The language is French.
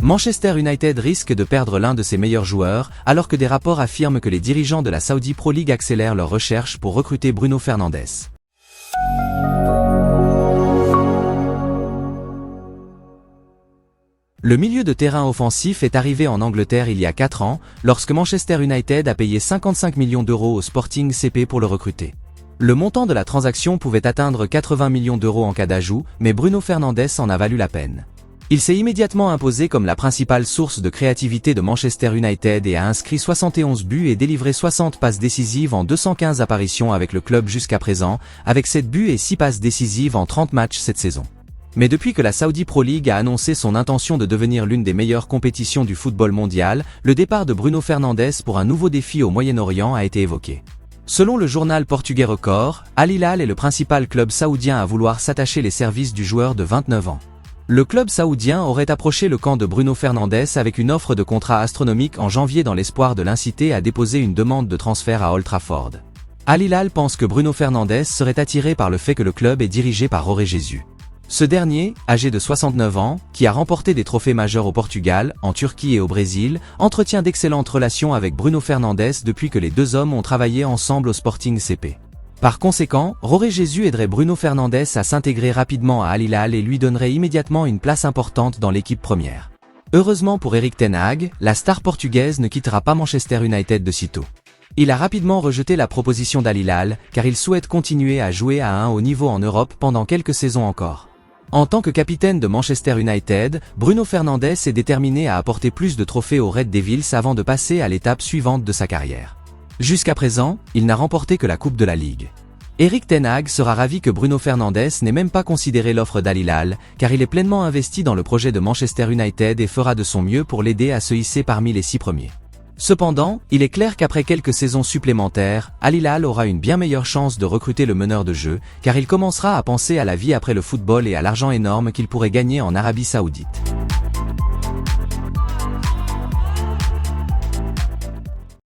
Manchester United risque de perdre l'un de ses meilleurs joueurs, alors que des rapports affirment que les dirigeants de la Saudi Pro League accélèrent leurs recherches pour recruter Bruno Fernandes. Le milieu de terrain offensif est arrivé en Angleterre il y a 4 ans, lorsque Manchester United a payé 55 millions d'euros au Sporting CP pour le recruter. Le montant de la transaction pouvait atteindre 80 millions d'euros en cas d'ajout, mais Bruno Fernandes en a valu la peine. Il s'est immédiatement imposé comme la principale source de créativité de Manchester United et a inscrit 71 buts et délivré 60 passes décisives en 215 apparitions avec le club jusqu'à présent, avec 7 buts et 6 passes décisives en 30 matchs cette saison. Mais depuis que la Saudi Pro League a annoncé son intention de devenir l'une des meilleures compétitions du football mondial, le départ de Bruno Fernandes pour un nouveau défi au Moyen-Orient a été évoqué. Selon le journal portugais Record, Al Hilal est le principal club saoudien à vouloir s'attacher les services du joueur de 29 ans. Le club saoudien aurait approché le camp de Bruno Fernandes avec une offre de contrat astronomique en janvier dans l'espoir de l'inciter à déposer une demande de transfert à Old Trafford. Al Hilal pense que Bruno Fernandes serait attiré par le fait que le club est dirigé par Jorge Jesus. Ce dernier, âgé de 69 ans, qui a remporté des trophées majeurs au Portugal, en Turquie et au Brésil, entretient d'excellentes relations avec Bruno Fernandes depuis que les deux hommes ont travaillé ensemble au Sporting CP. Par conséquent, Jorge Jesus aiderait Bruno Fernandes à s'intégrer rapidement à Al Hilal et lui donnerait immédiatement une place importante dans l'équipe première. Heureusement pour Erik ten Hag, la star portugaise ne quittera pas Manchester United de sitôt. Il a rapidement rejeté la proposition d'Al Hilal, car il souhaite continuer à jouer à un haut niveau en Europe pendant quelques saisons encore. En tant que capitaine de Manchester United, Bruno Fernandes est déterminé à apporter plus de trophées aux Red Devils avant de passer à l'étape suivante de sa carrière. Jusqu'à présent, il n'a remporté que la Coupe de la Ligue. Erik ten Hag sera ravi que Bruno Fernandes n'ait même pas considéré l'offre d'Al Hilal, car il est pleinement investi dans le projet de Manchester United et fera de son mieux pour l'aider à se hisser parmi les 6 premiers. Cependant, il est clair qu'après quelques saisons supplémentaires, Al Hilal aura une bien meilleure chance de recruter le meneur de jeu, car il commencera à penser à la vie après le football et à l'argent énorme qu'il pourrait gagner en Arabie Saoudite.